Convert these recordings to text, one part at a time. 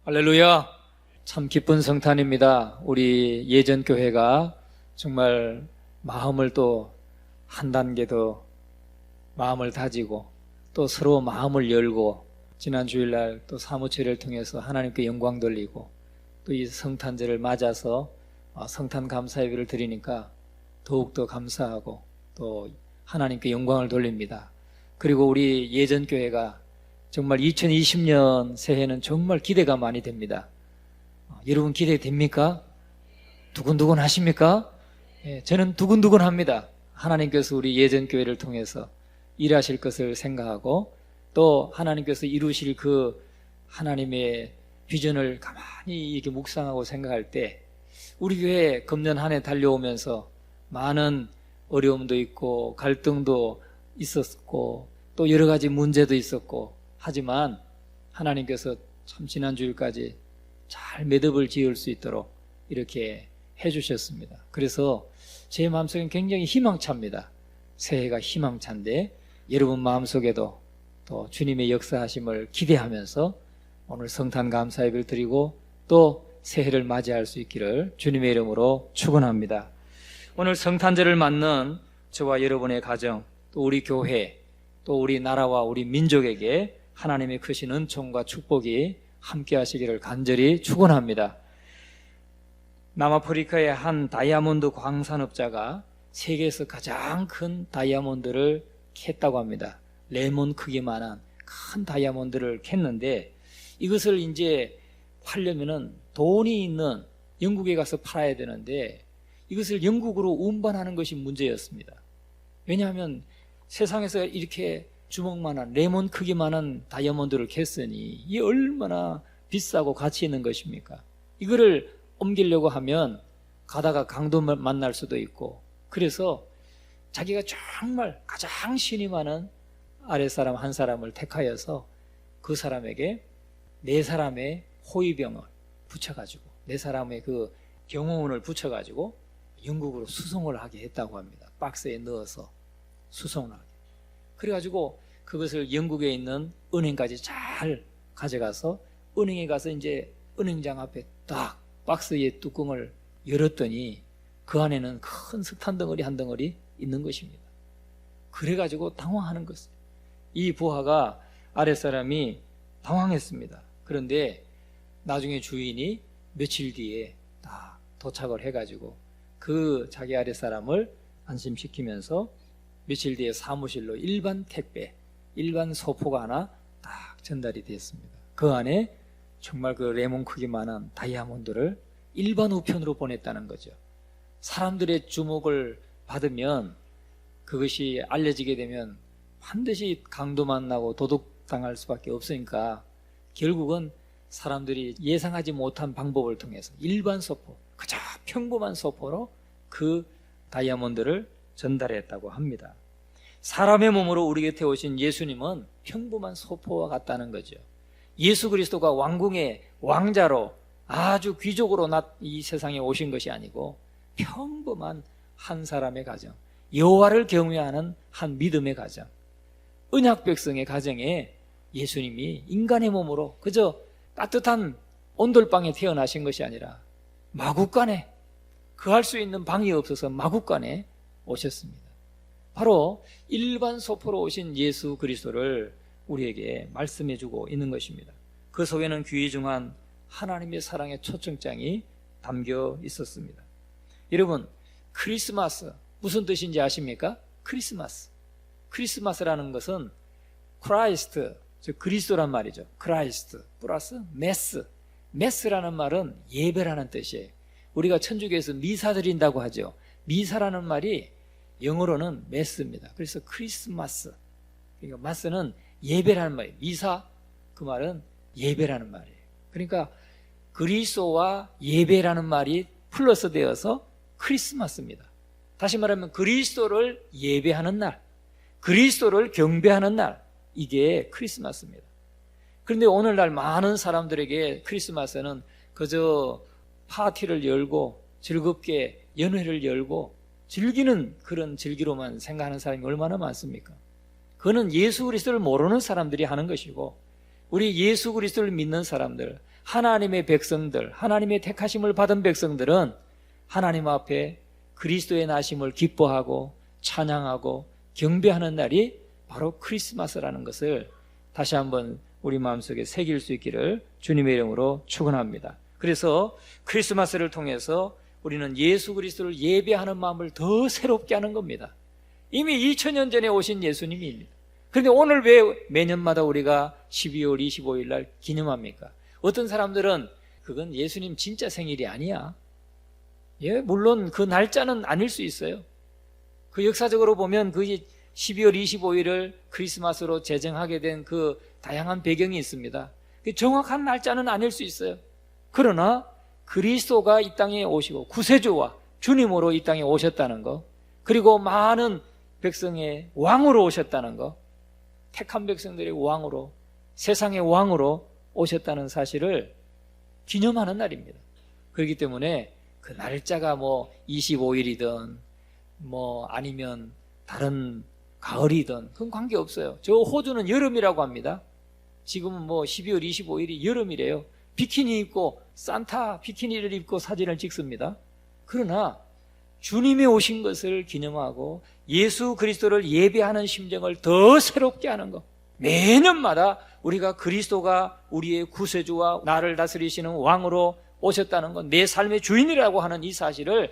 할렐루야. 참 기쁜 성탄입니다. 우리 예전 교회가 정말 마음을 또 한 단계 더 마음을 다지고 또 서로 마음을 열고 지난 주일날 또 사무처를 통해서 하나님께 영광 돌리고 또 이 성탄절을 맞아서 성탄 감사 예배를 드리니까 더욱더 감사하고 또 하나님께 영광을 돌립니다. 그리고 우리 예전 교회가 정말 2020년 새해는 정말 기대가 많이 됩니다. 여러분 기대됩니까? 두근두근 하십니까? 저는 두근두근 합니다. 하나님께서 우리 예전 교회를 통해서 일하실 것을 생각하고 또 하나님께서 이루실 그 하나님의 비전을 가만히 이렇게 묵상하고 생각할 때 우리 교회 금년 한 해 달려오면서 많은 어려움도 있고 갈등도 있었고 또 여러 가지 문제도 있었고 하지만 하나님께서 참 지난 주일까지 잘 매듭을 지을 수 있도록 이렇게 해주셨습니다. 그래서 제 마음속엔 굉장히 희망차입니다. 새해가 희망차인데 여러분 마음속에도 또 주님의 역사하심을 기대하면서 오늘 성탄 감사 예배를 드리고 또 새해를 맞이할 수 있기를 주님의 이름으로 축원합니다. 오늘 성탄절을 맞는 저와 여러분의 가정, 또 우리 교회, 또 우리 나라와 우리 민족에게 하나님의 크신 은총과 축복이 함께 하시기를 간절히 축원합니다. 남아프리카의 한 다이아몬드 광산업자가 세계에서 가장 큰 다이아몬드를 캤다고 합니다. 레몬 크기만한 큰 다이아몬드를 캤는데 이것을 이제 팔려면은 돈이 있는 영국에 가서 팔아야 되는데 이것을 영국으로 운반하는 것이 문제였습니다. 왜냐하면 세상에서 이렇게 주먹만한 레몬 크기만한 다이아몬드를 캤으니 이게 얼마나 비싸고 가치 있는 것입니까? 이거를 옮기려고 하면 가다가 강도 만날 수도 있고 그래서 자기가 정말 가장 신이 많은 아랫사람 한 사람을 택하여서 그 사람에게 네 사람의 호위병을 붙여가지고 네 사람의 그 경호원을 붙여가지고 영국으로 수송을 하게 했다고 합니다. 박스에 넣어서 수송을 하게. 그래가지고 그것을 영국에 있는 은행까지 잘 가져가서 은행에 가서 이제 은행장 앞에 딱 박스의 뚜껑을 열었더니 그 안에는 큰 석탄 덩어리 한 덩어리 있는 것입니다. 그래가지고 당황하는 것이에요. 이 부하가 아랫사람이 당황했습니다. 그런데 나중에 주인이 며칠 뒤에 딱 도착을 해가지고 그 자기 아랫사람을 안심시키면서 며칠 뒤에 사무실로 일반 택배, 일반 소포가 하나 딱 전달이 됐습니다. 그 안에 정말 그 레몬 크기만한 다이아몬드를 일반 우편으로 보냈다는 거죠. 사람들의 주목을 받으면 그것이 알려지게 되면 반드시 강도 만나고 도둑당할 수밖에 없으니까 결국은 사람들이 예상하지 못한 방법을 통해서 일반 소포, 그저 평범한 소포로 그 다이아몬드를 전달했다고 합니다. 사람의 몸으로 우리 곁에 오신 예수님은 평범한 소포와 같다는 거죠. 예수 그리스도가 왕궁의 왕자로 아주 귀족으로 이 세상에 오신 것이 아니고 평범한 한 사람의 가정, 여호와를 경외하는 한 믿음의 가정, 언약 백성의 가정에 예수님이 인간의 몸으로 그저 따뜻한 온돌방에 태어나신 것이 아니라 마국간에 거할 수 있는 방이 없어서 마국간에 오셨습니다. 바로 일반 소포로 오신 예수 그리스도를 우리에게 말씀해주고 있는 것입니다. 그 속에는 귀중한 하나님의 사랑의 초청장이 담겨 있었습니다. 여러분, 크리스마스 무슨 뜻인지 아십니까? 크리스마스라는 것은 크라이스트, 즉 그리스도란 말이죠. 크라이스트 플러스 메스라는 말은 예배라는 뜻이에요. 우리가 천주교에서 미사 드린다고 하죠. 미사라는 말이 영어로는 메스입니다. 그래서 크리스마스, 그러니까 마스는 예배라는 말이에요. 미사, 그 말은 예배라는 말이에요. 그러니까 그리스도와 예배라는 말이 플러스 되어서 크리스마스입니다. 다시 말하면 그리스도를 예배하는 날, 그리스도를 경배하는 날, 이게 크리스마스입니다. 그런데 오늘날 많은 사람들에게 크리스마스는 그저 파티를 열고 즐겁게 연회를 열고 즐기는 그런 즐기로만 생각하는 사람이 얼마나 많습니까? 그거는 예수 그리스도를 모르는 사람들이 하는 것이고 우리 예수 그리스도를 믿는 사람들, 하나님의 백성들, 하나님의 택하심을 받은 백성들은 하나님 앞에 그리스도의 나심을 기뻐하고 찬양하고 경배하는 날이 바로 크리스마스라는 것을 다시 한번 우리 마음속에 새길 수 있기를 주님의 이름으로 축원합니다. 그래서 크리스마스를 통해서 우리는 예수 그리스도를 예배하는 마음을 더 새롭게 하는 겁니다. 이미 2000년 전에 오신 예수님입니다. 그런데 오늘 왜 매년마다 우리가 12월 25일 날 기념합니까? 어떤 사람들은 그건 예수님 진짜 생일이 아니야. 예, 물론 그 날짜는 아닐 수 있어요. 그 역사적으로 보면 그 12월 25일을 크리스마스로 제정하게 된 그 다양한 배경이 있습니다. 정확한 날짜는 아닐 수 있어요. 그러나 그리스도가 이 땅에 오시고 구세주와 주님으로 이 땅에 오셨다는 거, 그리고 많은 백성의 왕으로 오셨다는 거, 택한 백성들의 왕으로, 세상의 왕으로 오셨다는 사실을 기념하는 날입니다. 그렇기 때문에 그 날짜가 뭐 25일이든 뭐 아니면 다른 가을이든 그건 관계없어요. 저 호주는 여름이라고 합니다. 지금은 뭐 12월 25일이 여름이래요. 비키니 입고 산타 비키니를 입고 사진을 찍습니다. 그러나 주님이 오신 것을 기념하고 예수 그리스도를 예배하는 심정을 더 새롭게 하는 것, 매년마다 우리가 그리스도가 우리의 구세주와 나를 다스리시는 왕으로 오셨다는 것, 내 삶의 주인이라고 하는 이 사실을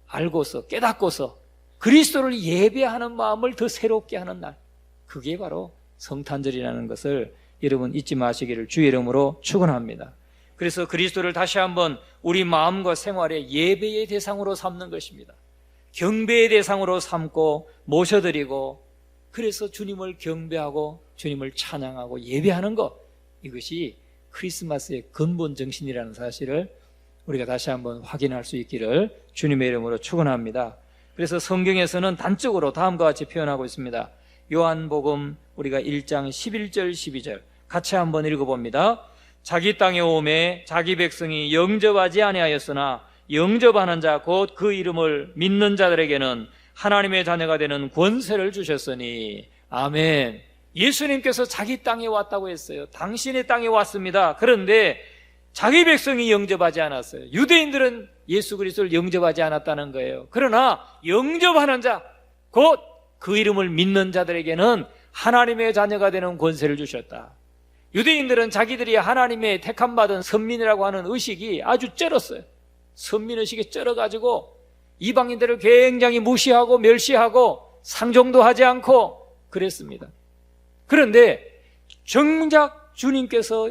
알고서 깨닫고서 그리스도를 예배하는 마음을 더 새롭게 하는 날, 그게 바로 성탄절이라는 것을 여러분 잊지 마시기를 주의 이름으로 축원합니다. 그래서 그리스도를 다시 한번 우리 마음과 생활의 예배의 대상으로 삼는 것입니다. 경배의 대상으로 삼고 모셔드리고, 그래서 주님을 경배하고 주님을 찬양하고 예배하는 것, 이것이 크리스마스의 근본 정신이라는 사실을 우리가 다시 한번 확인할 수 있기를 주님의 이름으로 축원합니다. 그래서 성경에서는 단적으로 다음과 같이 표현하고 있습니다. 요한복음 우리가 1장 11절 12절 같이 한번 읽어봅니다. 자기 땅에 오매 자기 백성이 영접하지 아니하였으나 영접하는 자 곧 그 이름을 믿는 자들에게는 하나님의 자녀가 되는 권세를 주셨으니. 아멘. 예수님께서 자기 땅에 왔다고 했어요. 당신의 땅에 왔습니다. 그런데 자기 백성이 영접하지 않았어요. 유대인들은 예수 그리스도를 영접하지 않았다는 거예요. 그러나 영접하는 자, 곧 그 이름을 믿는 자들에게는 하나님의 자녀가 되는 권세를 주셨다. 유대인들은 자기들이 하나님의 택함받은 선민이라고 하는 의식이 아주 쩔었어요. 선민의식이 쩔어가지고 이방인들을 굉장히 무시하고 멸시하고 상종도 하지 않고 그랬습니다. 그런데 정작 주님께서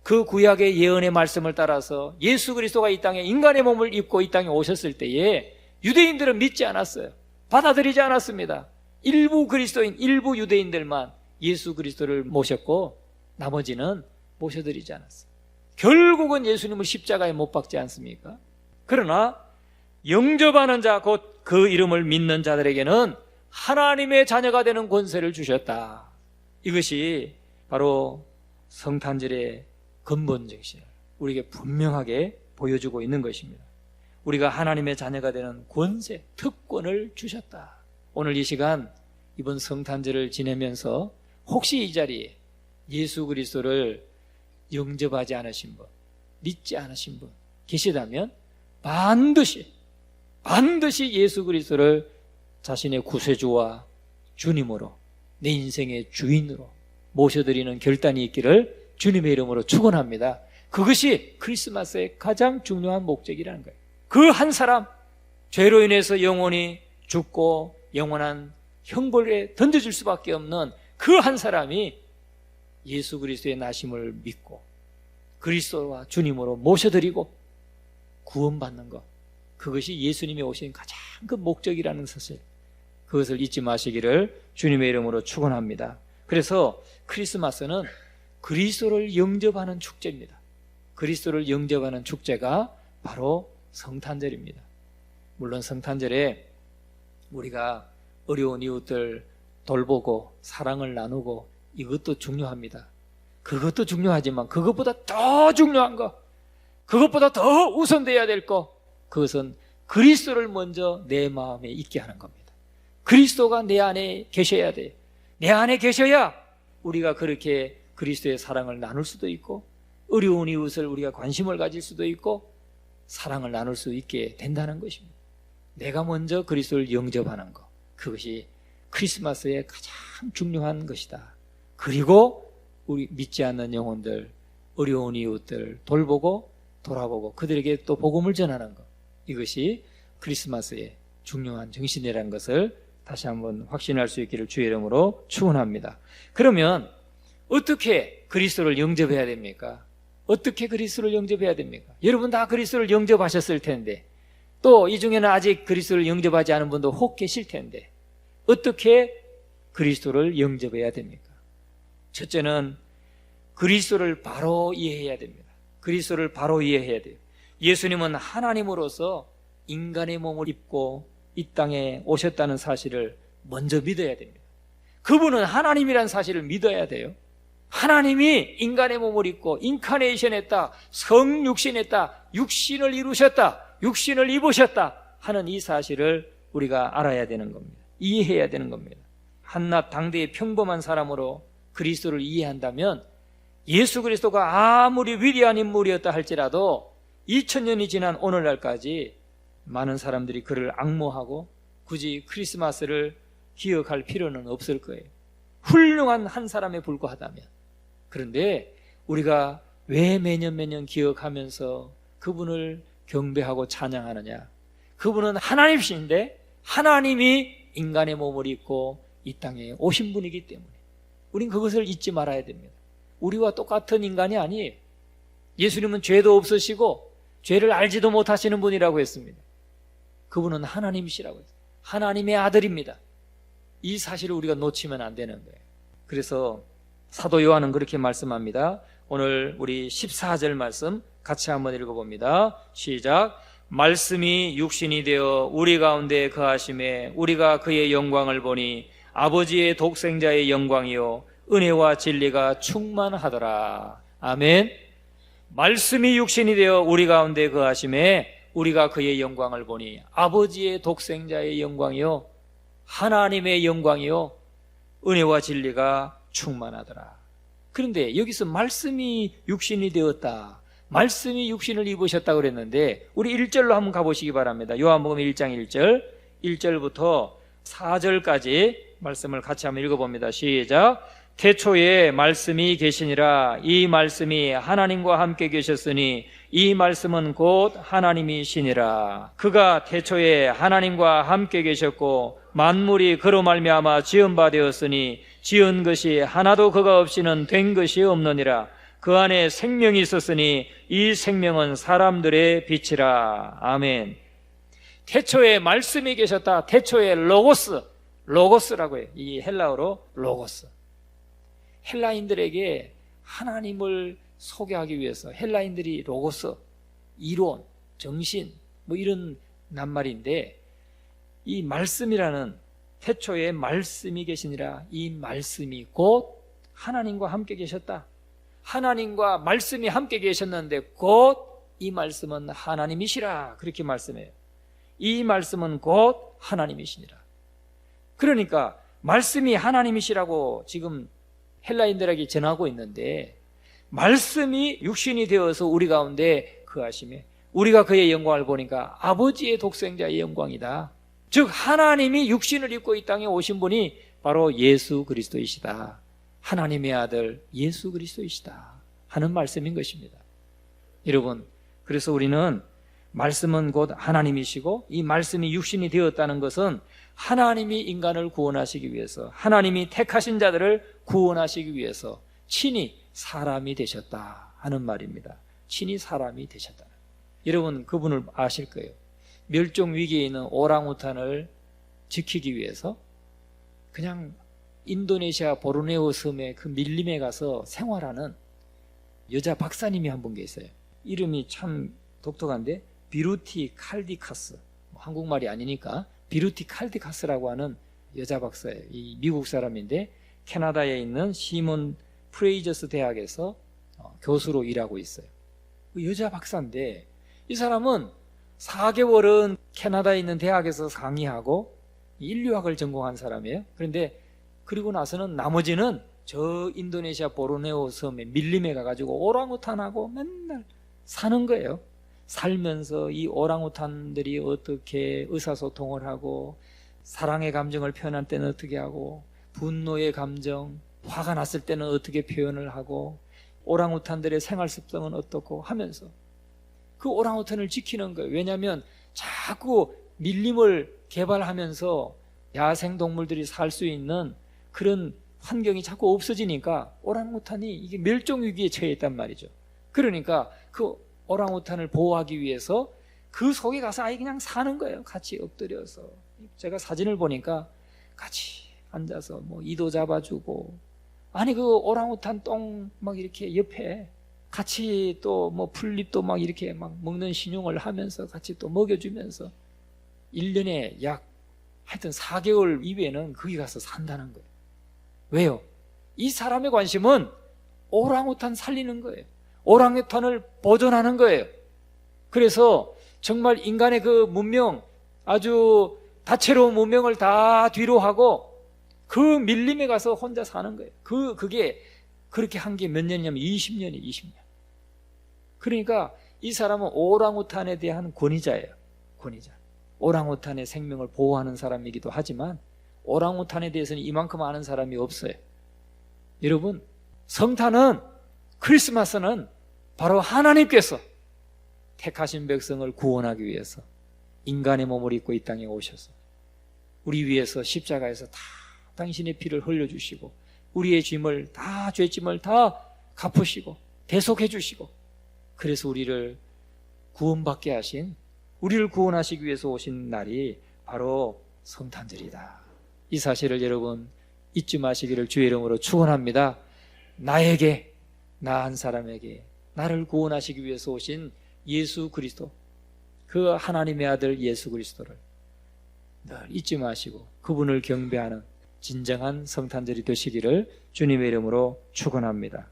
그 구약의 예언의 말씀을 따라서 예수 그리스도가 이 땅에 인간의 몸을 입고 이 땅에 오셨을 때에 유대인들은 믿지 않았어요. 받아들이지 않았습니다. 일부 그리스도인, 일부 유대인들만 예수 그리스도를 모셨고 나머지는 모셔드리지 않았어요. 결국은 예수님을 십자가에 못 박지 않습니까? 그러나 영접하는 자, 곧 그 이름을 믿는 자들에게는 하나님의 자녀가 되는 권세를 주셨다. 이것이 바로 성탄절의 근본 정신을 우리에게 분명하게 보여주고 있는 것입니다. 우리가 하나님의 자녀가 되는 권세, 특권을 주셨다. 오늘 이 시간 이번 성탄절을 지내면서 혹시 이 자리에 예수 그리스도를 영접하지 않으신 분, 믿지 않으신 분 계시다면 반드시 예수 그리스도를 자신의 구세주와 주님으로, 내 인생의 주인으로 모셔드리는 결단이 있기를 주님의 이름으로 축원합니다. 그것이 크리스마스의 가장 중요한 목적이라는 거예요. 그 한 사람, 죄로 인해서 영원히 죽고 영원한 형벌에 던져질 수밖에 없는 그 한 사람이 예수 그리스도의 나심을 믿고 그리스도와 주님으로 모셔드리고 구원받는 것, 그것이 예수님이 오신 가장 큰 목적이라는 사실, 그것을 잊지 마시기를 주님의 이름으로 축원합니다. 그래서 크리스마스는 그리스도를 영접하는 축제입니다. 그리스도를 영접하는 축제가 바로 성탄절입니다. 물론 성탄절에 우리가 어려운 이웃들 돌보고 사랑을 나누고 이것도 중요합니다. 그것도 중요하지만 그것보다 더 중요한 거, 그것보다 더 우선돼야 될 거, 그것은 그리스도를 먼저 내 마음에 있게 하는 겁니다. 그리스도가 내 안에 계셔야 돼요. 내 안에 계셔야 우리가 그렇게 그리스도의 사랑을 나눌 수도 있고 어려운 이웃을 우리가 관심을 가질 수도 있고 사랑을 나눌 수 있게 된다는 것입니다. 내가 먼저 그리스도를 영접하는 것, 그것이 크리스마스의 가장 중요한 것이다. 그리고 우리 믿지 않는 영혼들, 어려운 이웃들 돌보고 돌아보고 그들에게 또 복음을 전하는 것, 이것이 크리스마스의 중요한 정신이라는 것을 다시 한번 확신할 수 있기를 주의 이름으로 축원합니다. 그러면 어떻게 그리스도를 영접해야 됩니까? 어떻게 그리스도를 영접해야 됩니까? 여러분 다 그리스도를 영접하셨을 텐데, 또 이 중에는 아직 그리스도를 영접하지 않은 분도 혹 계실 텐데, 어떻게 그리스도를 영접해야 됩니까? 첫째는 그리스도를 바로 이해해야 됩니다. 그리스도를 바로 이해해야 돼요. 예수님은 하나님으로서 인간의 몸을 입고 이 땅에 오셨다는 사실을 먼저 믿어야 됩니다. 그분은 하나님이라는 사실을 믿어야 돼요. 하나님이 인간의 몸을 입고 인카네이션 했다, 성육신했다, 육신을 이루셨다, 육신을 입으셨다 하는 이 사실을 우리가 알아야 되는 겁니다. 이해해야 되는 겁니다. 한낱 당대의 평범한 사람으로 그리스도를 이해한다면 예수 그리스도가 아무리 위대한 인물이었다 할지라도 2000년이 지난 오늘날까지 많은 사람들이 그를 앙모하고 굳이 크리스마스를 기억할 필요는 없을 거예요. 훌륭한 한 사람에 불과하다면. 그런데 우리가 왜 매년 기억하면서 그분을 경배하고 찬양하느냐? 그분은 하나님이신데 하나님이 인간의 몸을 입고 이 땅에 오신 분이기 때문에 우린 그것을 잊지 말아야 됩니다. 우리와 똑같은 인간이 아니에요. 예수님은 죄도 없으시고 죄를 알지도 못하시는 분이라고 했습니다. 그분은 하나님이시라고 했어요. 하나님의 아들입니다. 이 사실을 우리가 놓치면 안 되는 거예요. 그래서 사도 요한은 그렇게 말씀합니다. 오늘 우리 14절 말씀 같이 한번 읽어봅니다. 시작. 말씀이 육신이 되어 우리 가운데 거하심에 우리가 그의 영광을 보니 아버지의 독생자의 영광이요 은혜와 진리가 충만하더라. 아멘. 말씀이 육신이 되어 우리 가운데 거하심에 우리가 그의 영광을 보니 아버지의 독생자의 영광이요 하나님의 영광이요 은혜와 진리가 충만하더라. 그런데 여기서 말씀이 육신이 되었다, 말씀이 육신을 입으셨다고 그랬는데 우리 1절로 한번 가보시기 바랍니다. 요한복음 1장 1절 1절부터 4절까지 말씀을 같이 한번 읽어봅니다. 시작. 태초에 말씀이 계시니라. 이 말씀이 하나님과 함께 계셨으니 이 말씀은 곧 하나님이시니라. 그가 태초에 하나님과 함께 계셨고 만물이 그로 말미암아 지은 바 되었으니 지은 것이 하나도 그가 없이는 된 것이 없느니라. 그 안에 생명이 있었으니 이 생명은 사람들의 빛이라. 아멘. 태초에 말씀이 계셨다. 태초에 로고스라고 해요. 이 헬라어로 로고스. 헬라인들에게 하나님을 소개하기 위해서 헬라인들이 로고스, 이론, 정신 뭐 이런 낱말인데 이 말씀이라는 태초에 말씀이 계시니라. 이 말씀이 곧 하나님과 함께 계셨다. 하나님과 말씀이 함께 계셨는데 곧 이 말씀은 하나님이시라. 그렇게 말씀해요. 이 말씀은 곧 하나님이시니라. 그러니까 말씀이 하나님이시라고 지금 헬라인들에게 전하고 있는데 말씀이 육신이 되어서 우리 가운데 거하심에 우리가 그의 영광을 보니까 아버지의 독생자의 영광이다. 즉 하나님이 육신을 입고 이 땅에 오신 분이 바로 예수 그리스도이시다. 하나님의 아들 예수 그리스도이시다 하는 말씀인 것입니다. 여러분, 그래서 우리는 말씀은 곧 하나님이시고 이 말씀이 육신이 되었다는 것은 하나님이 인간을 구원하시기 위해서, 하나님이 택하신 자들을 구원하시기 위해서 친히 사람이 되셨다 하는 말입니다. 친히 사람이 되셨다. 여러분 그분을 아실 거예요. 멸종 위기에 있는 오랑우탄을 지키기 위해서 그냥 인도네시아 보르네오 섬의 그 밀림에 가서 생활하는 여자 박사님이 한 분 계세요. 이름이 참 독특한데 비루티 칼디카스, 한국말이 아니니까 비루티 칼디카스라고 하는 여자 박사예요. 이 미국 사람인데 캐나다에 있는 시몬 프레이저스 대학에서 교수로 일하고 있어요. 그 여자 박사인데 이 사람은 4개월은 캐나다에 있는 대학에서 강의하고 인류학을 전공한 사람이에요. 그런데 그리고 나서는 나머지는 저 인도네시아 보르네오 섬에 밀림에 가가지고 오랑우탄하고 맨날 사는 거예요. 살면서 이 오랑우탄들이 어떻게 의사소통을 하고, 사랑의 감정을 표현할 때는 어떻게 하고, 분노의 감정, 화가 났을 때는 어떻게 표현을 하고, 오랑우탄들의 생활 습성은 어떻고 하면서 그 오랑우탄을 지키는 거예요. 왜냐하면 자꾸 밀림을 개발하면서 야생 동물들이 살 수 있는 그런 환경이 자꾸 없어지니까 오랑우탄이 이게 멸종 위기에 처해 있단 말이죠. 그러니까 그 오랑우탄을 보호하기 위해서 그 속에 가서 아예 그냥 사는 거예요. 같이 엎드려서. 제가 사진을 보니까 같이 앉아서 뭐 이도 잡아주고, 아니 그 오랑우탄 똥 막 이렇게 옆에 같이 또 뭐 풀잎도 막 이렇게 막 먹는 신용을 하면서 같이 또 먹여주면서 1년에 약 하여튼 4개월 이후에는 거기 가서 산다는 거예요. 왜요? 이 사람의 관심은 오랑우탄 살리는 거예요. 오랑우탄을 보존하는 거예요. 그래서 정말 인간의 그 문명, 아주 다채로운 문명을 다 뒤로 하고 그 밀림에 가서 혼자 사는 거예요. 그게 그렇게 한 게 몇 년이냐면 20년이에요. 20년. 그러니까 이 사람은 오랑우탄에 대한 권위자예요. 권위자. 오랑우탄의 생명을 보호하는 사람이기도 하지만 오랑우탄에 대해서는 이만큼 아는 사람이 없어요. 여러분, 성탄은, 크리스마스는 바로 하나님께서 택하신 백성을 구원하기 위해서 인간의 몸을 입고 이 땅에 오셔서 우리 위해서 십자가에서 다 당신의 피를 흘려주시고 우리의 죄짐을 다 갚으시고 대속해 주시고, 그래서 우리를 구원받게 하신, 우리를 구원하시기 위해서 오신 날이 바로 성탄절이다. 이 사실을 여러분 잊지 마시기를 주의 이름으로 축원합니다. 나에게, 나 한 사람에게 나를 구원하시기 위해서 오신 예수 그리스도, 그 하나님의 아들 예수 그리스도를 늘 잊지 마시고 그분을 경배하는 진정한 성탄절이 되시기를 주님의 이름으로 축원합니다.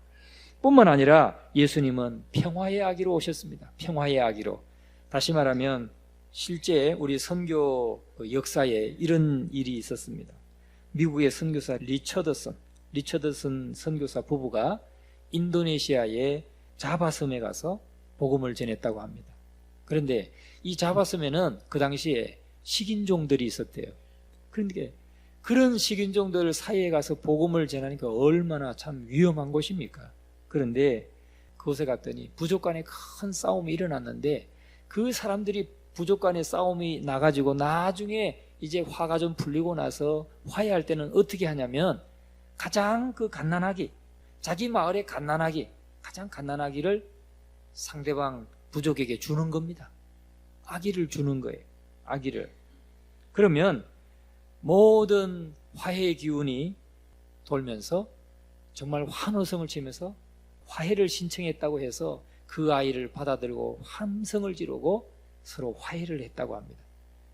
뿐만 아니라 예수님은 평화의 아기로 오셨습니다. 평화의 아기로. 다시 말하면 실제 우리 선교 역사에 이런 일이 있었습니다. 미국의 선교사 리처드슨 선교사 부부가 인도네시아의 자바섬에 가서 복음을 전했다고 합니다. 그런데 이 자바섬에는 그 당시에 식인종들이 있었대요. 그런데 그런 식인종들 사이에 가서 복음을 전하니까 얼마나 참 위험한 곳입니까? 그런데 그곳에 갔더니 부족 간에 큰 싸움이 일어났는데, 그 사람들이 부족 간에 싸움이 나가지고 나중에 이제 화가 좀 풀리고 나서 화해할 때는 어떻게 하냐면 가장 그 갓난아기, 자기 마을의 갓난아기, 가장 갓난아기를 상대방 부족에게 주는 겁니다. 아기를 주는 거예요. 아기를. 그러면 모든 화해의 기운이 돌면서 정말 환호성을 치면서 화해를 신청했다고 해서 그 아이를 받아들고 함성을 지르고 서로 화해를 했다고 합니다.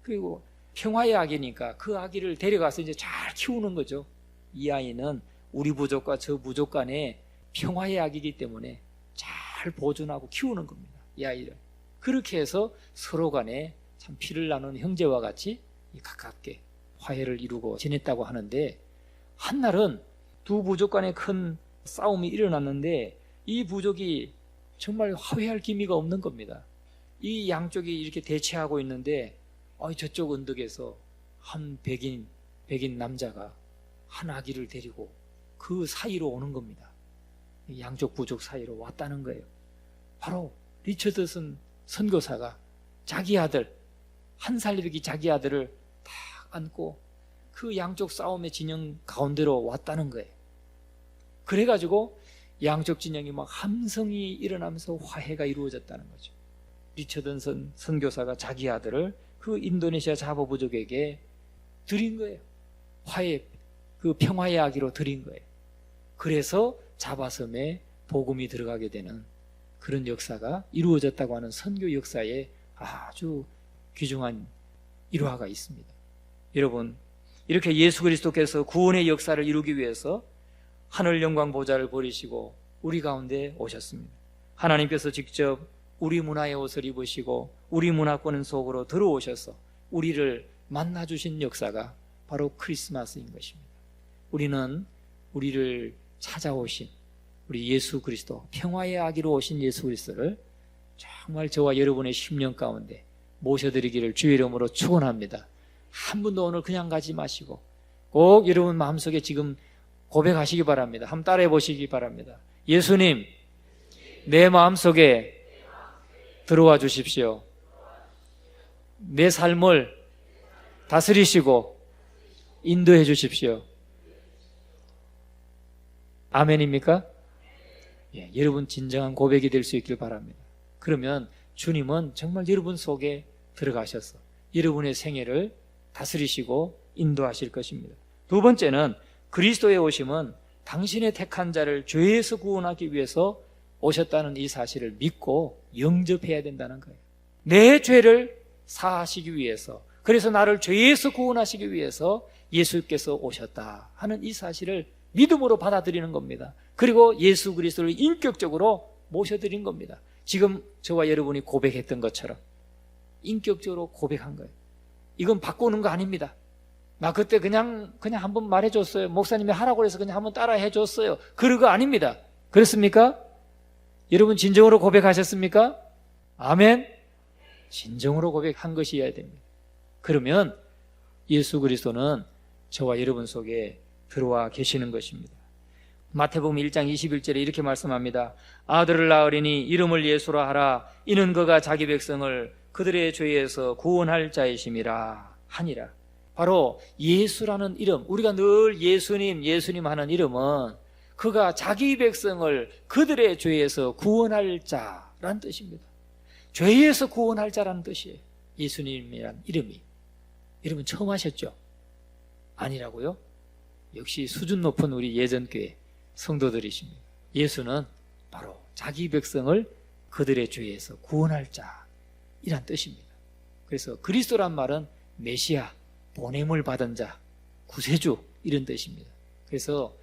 그리고 평화의 아기니까 그 아기를 데려가서 이제 잘 키우는 거죠. 이 아이는 우리 부족과 저 부족 간에 평화의 아기이기 때문에 잘 보존하고 키우는 겁니다. 이 아이를. 그렇게 해서 서로 간에 참 피를 나누는 형제와 같이 가깝게 화해를 이루고 지냈다고 하는데, 한날은 두 부족 간에 큰 싸움이 일어났는데 이 부족이 정말 화해할 기미가 없는 겁니다. 이 양쪽이 이렇게 대치하고 있는데 저쪽 언덕에서 한 백인 남자가 한 아기를 데리고 그 사이로 오는 겁니다. 양쪽 부족 사이로 왔다는 거예요. 바로 리처드슨 선교사가 자기 아들, 한 살배기 자기 아들을 딱 안고 그 양쪽 싸움의 진영 가운데로 왔다는 거예요. 그래가지고 양쪽 진영이 막 함성이 일어나면서 화해가 이루어졌다는 거죠. 리처드슨 선교사가 자기 아들을 그 인도네시아 자바 부족에게 드린 거예요. 화해, 그 평화의 아기로 드린 거예요. 그래서 자바섬에 복음이 들어가게 되는 그런 역사가 이루어졌다고 하는 선교 역사에 아주 귀중한 일화가 있습니다. 여러분, 이렇게 예수 그리스도께서 구원의 역사를 이루기 위해서 하늘 영광 보좌를 버리시고 우리 가운데 오셨습니다. 하나님께서 직접 우리 문화의 옷을 입으시고 우리 문화권 속으로 들어오셔서 우리를 만나주신 역사가 바로 크리스마스인 것입니다. 우리는 우리를 찾아오신 우리 예수 그리스도, 평화의 아기로 오신 예수 그리스도를 정말 저와 여러분의 심령 가운데 모셔드리기를 주의 이름으로 축원합니다. 한 분도 오늘 그냥 가지 마시고 꼭 여러분 마음속에 지금 고백하시기 바랍니다. 한번 따라해 보시기 바랍니다. 예수님, 내 마음속에 들어와 주십시오. 내 삶을 다스리시고 인도해 주십시오. 아멘입니까? 예, 여러분 진정한 고백이 될 수 있길 바랍니다. 그러면 주님은 정말 여러분 속에 들어가셔서 여러분의 생애를 다스리시고 인도하실 것입니다. 두 번째는 그리스도의 오심은 당신의 택한 자를 죄에서 구원하기 위해서 오셨다는 이 사실을 믿고 영접해야 된다는 거예요. 내 죄를 사하시기 위해서, 그래서 나를 죄에서 구원하시기 위해서 예수께서 오셨다 하는 이 사실을 믿음으로 받아들이는 겁니다. 그리고 예수 그리스도를 인격적으로 모셔드린 겁니다. 지금 저와 여러분이 고백했던 것처럼 인격적으로 고백한 거예요. 이건 바꾸는 거 아닙니다. 나 그때 그냥 한번 말해줬어요. 목사님이 하라고 해서 그냥 한번 따라 해줬어요. 그런 거 아닙니다. 그렇습니까? 여러분 진정으로 고백하셨습니까? 아멘. 진정으로 고백한 것이어야 됩니다. 그러면 예수 그리스도는 저와 여러분 속에 들어와 계시는 것입니다. 마태복음 1장 21절에 이렇게 말씀합니다. 아들을 낳으리니 이름을 예수라 하라. 이는 그가 자기 백성을 그들의 죄에서 구원할 자이심이라 하니라. 바로 예수라는 이름, 우리가 늘 예수님 하는 이름은 그가 자기 백성을 그들의 죄에서 구원할 자라는 뜻입니다. 죄에서 구원할 자라는 뜻이에요. 예수님이란 이름이. 여러분 처음 하셨죠? 아니라고요? 역시 수준 높은 우리 예전교회 성도들이십니다. 예수는 바로 자기 백성을 그들의 죄에서 구원할 자이란 뜻입니다. 그래서 그리스도란 말은 메시아, 보냄을 받은 자, 구세주 이런 뜻입니다. 그래서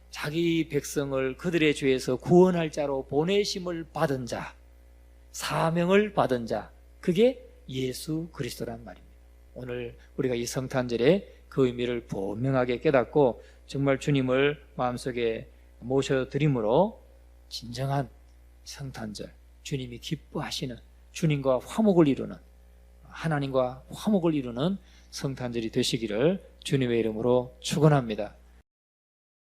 자기 백성을 그들의 죄에서 구원할 자로 보내심을 받은 자, 사명을 받은 자, 그게 예수 그리스도란 말입니다. 오늘 우리가 이 성탄절에 그 의미를 분명하게 깨닫고 정말 주님을 마음속에 모셔드림으로 진정한 성탄절, 주님이 기뻐하시는, 주님과 화목을 이루는, 하나님과 화목을 이루는 성탄절이 되시기를 주님의 이름으로 축원합니다.